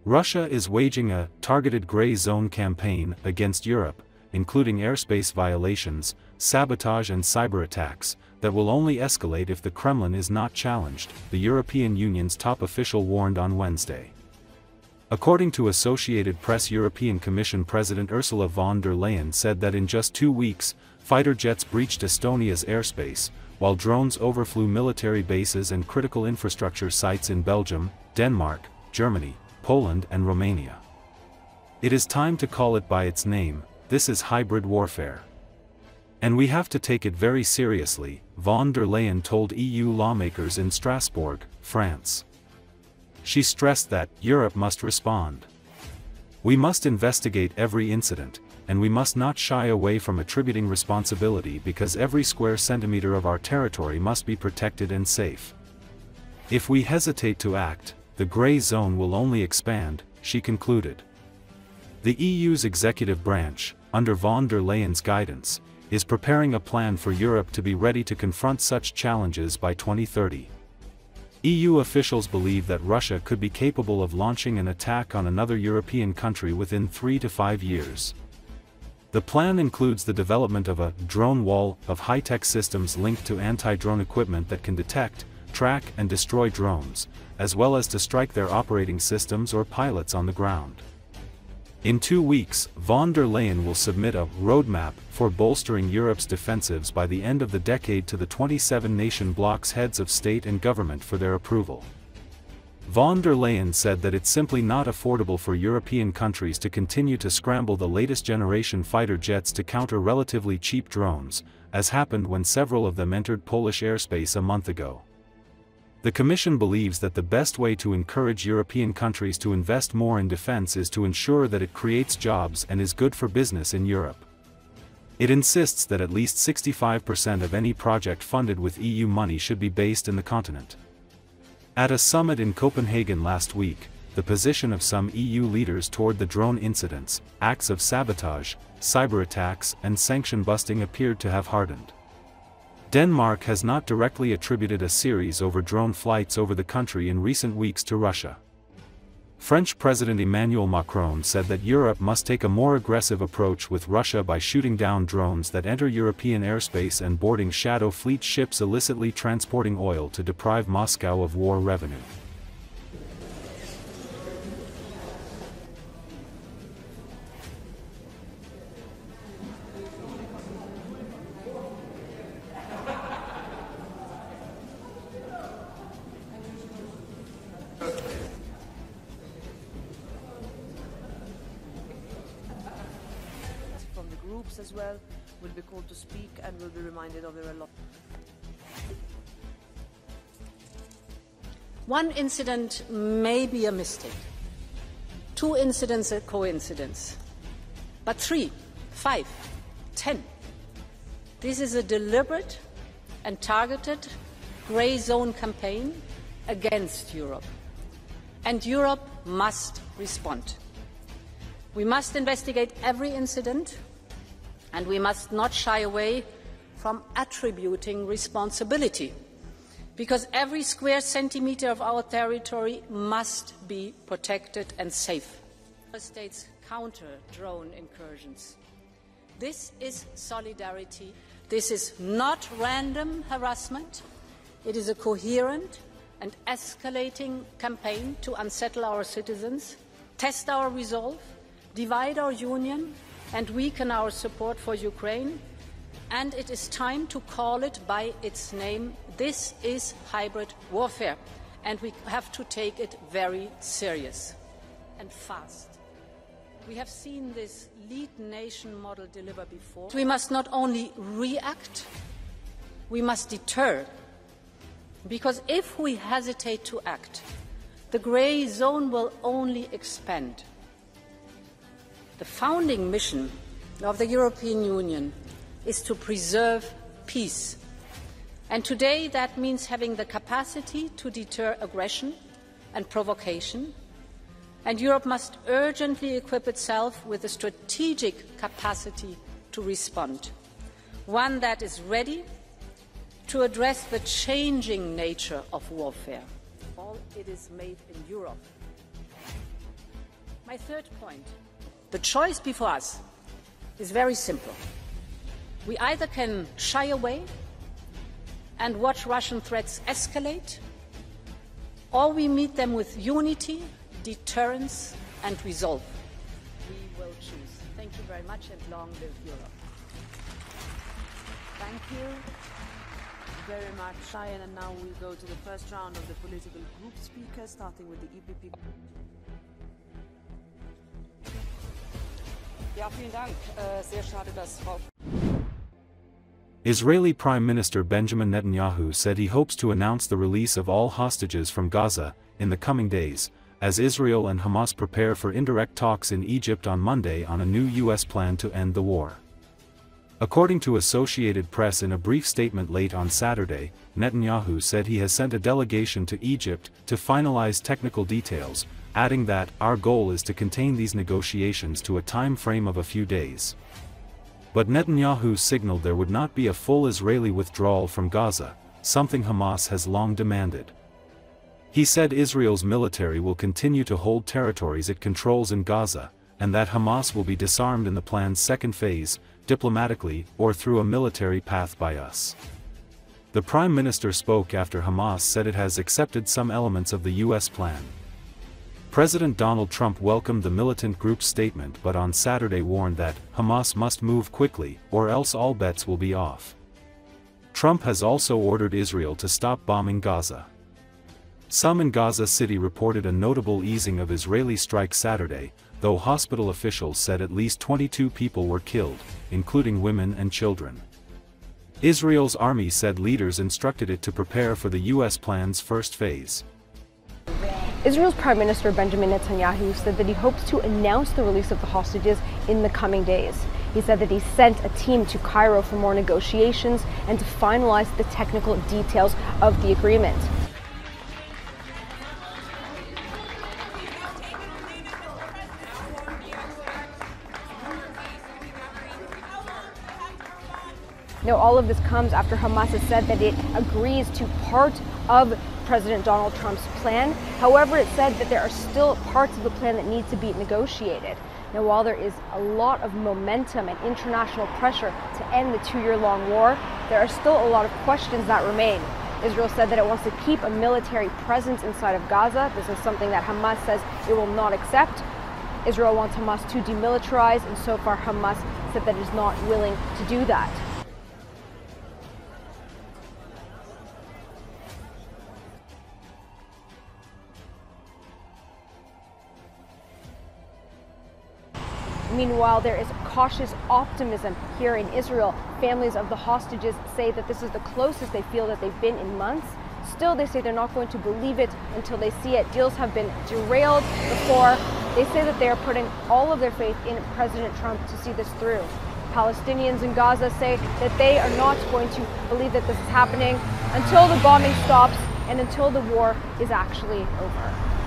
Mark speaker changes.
Speaker 1: Russia is waging a targeted gray zone campaign against Europe, including airspace violations, sabotage and cyberattacks, that will only escalate if the Kremlin is not challenged, the European Union's top official warned on Wednesday. According to Associated Press, European Commission President Ursula von der Leyen said that in just 2 weeks, fighter jets breached Estonia's airspace, while drones overflew military bases and critical infrastructure sites in Belgium, Denmark, Germany, Poland and Romania. It is time to call it by its name. This is hybrid warfare. And we have to take it very seriously, von der Leyen told EU lawmakers in Strasbourg, France. She stressed that Europe must respond. We must investigate every incident, and we must not shy away from attributing responsibility because every square centimetre of our territory must be protected and safe. If we hesitate to act, the grey zone will only expand, she concluded. The EU's executive branch, under von der Leyen's guidance, is preparing a plan for Europe to be ready to confront such challenges by 2030. EU officials believe that Russia could be capable of launching an attack on another European country within 3 to 5 years. The plan includes the development of a drone wall of high-tech systems linked to anti-drone equipment that can detect, track and destroy drones, as well as to strike their operating systems or pilots on the ground. In 2 weeks, von der Leyen will submit a roadmap for bolstering Europe's defensives by the end of the decade to the 27 nation bloc's heads of state and government for their approval. Von der Leyen said that it's simply not affordable for European countries to continue to scramble the latest generation fighter jets to counter relatively cheap drones, as happened when several of them entered Polish airspace a month ago. The Commission believes that the best way to encourage European countries to invest more in defense is to ensure that it creates jobs and is good for business in Europe. It insists that at least 65% of any project funded with EU money should be based in the continent. At a summit in Copenhagen last week, the position of some EU leaders toward the drone incidents, acts of sabotage, cyberattacks and sanction busting appeared to have hardened. Denmark has not directly attributed a series over drone flights over the country in recent weeks to Russia. French President Emmanuel Macron said that Europe must take a more aggressive approach with Russia by shooting down drones that enter European airspace and boarding shadow fleet ships illicitly transporting oil to deprive Moscow of war revenue.
Speaker 2: Groups as well will be called to speak and will be reminded of their allotment.
Speaker 3: One incident may be a mistake, 2 incidents a coincidence, but 3, 5, 10. This is a deliberate and targeted grey zone campaign against Europe, and Europe must respond. We must investigate every incident, and we must not shy away from attributing responsibility, because every square centimetre of our territory must be protected and safe. Member States counter drone incursions. This is solidarity. This is not random harassment. It is a coherent and escalating campaign to unsettle our citizens, test our resolve, divide our union, and weaken our support for Ukraine, and it is time to call it by its name. This is hybrid warfare, and we have to take it very serious and fast. We have seen this lead nation model deliver before. We must not only react, we must deter, because if we hesitate to act, the grey zone will only expand. The founding mission of the European Union is to preserve peace. And today that means having the capacity to deter aggression and provocation. And Europe must urgently equip itself with a strategic capacity to respond, one that is ready to address the changing nature of warfare.
Speaker 2: All it is made in Europe.
Speaker 3: My third point, the choice before us is very simple. We either can shy away and watch Russian threats escalate, or we meet them with unity, deterrence, and resolve. We will choose. Thank you very much, and long live Europe.
Speaker 2: Thank you very much, Leyen. And now we'll go to the first round of the political group speakers, starting with the EPP.
Speaker 4: Ja, vielen Dank. Sehr schade, dass Frau
Speaker 1: Israeli Prime Minister Benjamin Netanyahu said he hopes to announce the release of all hostages from Gaza in the coming days, as Israel and Hamas prepare for indirect talks in Egypt on Monday on a new U.S. plan to end the war. According to Associated Press, in a brief statement late on Saturday, Netanyahu said he has sent a delegation to Egypt to finalize technical details, adding that, "Our goal is to contain these negotiations to a time frame of a few days." But Netanyahu signaled there would not be a full Israeli withdrawal from Gaza, something Hamas has long demanded. He said Israel's military will continue to hold territories it controls in Gaza, and that Hamas will be disarmed in the plan's second phase, diplomatically or through a military path by us. The Prime Minister spoke after Hamas said it has accepted some elements of the U.S. plan. President Donald Trump welcomed the militant group's statement but on Saturday warned that Hamas must move quickly or else all bets will be off. Trump has also ordered Israel to stop bombing Gaza. Some in Gaza City reported a notable easing of Israeli strikes Saturday, though hospital officials said at least 22 people were killed, including women and children. Israel's army said leaders instructed it to prepare for the U.S. plan's first phase.
Speaker 5: Israel's Prime Minister Benjamin Netanyahu said that he hopes to announce the release of the hostages in the coming days. He said that he sent a team to Cairo for more negotiations and to finalize the technical details of the agreement. Now, all of this comes after Hamas has said that it agrees to part of President Donald Trump's plan. However, it said that there are still parts of the plan that need to be negotiated. Now, while there is a lot of momentum and international pressure to end the two-year-long war, there are still a lot of questions that remain. Israel said that it wants to keep a military presence inside of Gaza. This is something that Hamas says it will not accept. Israel wants Hamas to demilitarize, and so far Hamas said that it is not willing to do that. Meanwhile, there is cautious optimism here in Israel. Families of the hostages say that this is the closest they feel that they've been in months. Still, they say they're not going to believe it until they see it. Deals have been derailed before. They say that they are putting all of their faith in President Trump to see this through. Palestinians in Gaza say that they are not going to believe that this is happening until the bombing stops and until the war is actually over.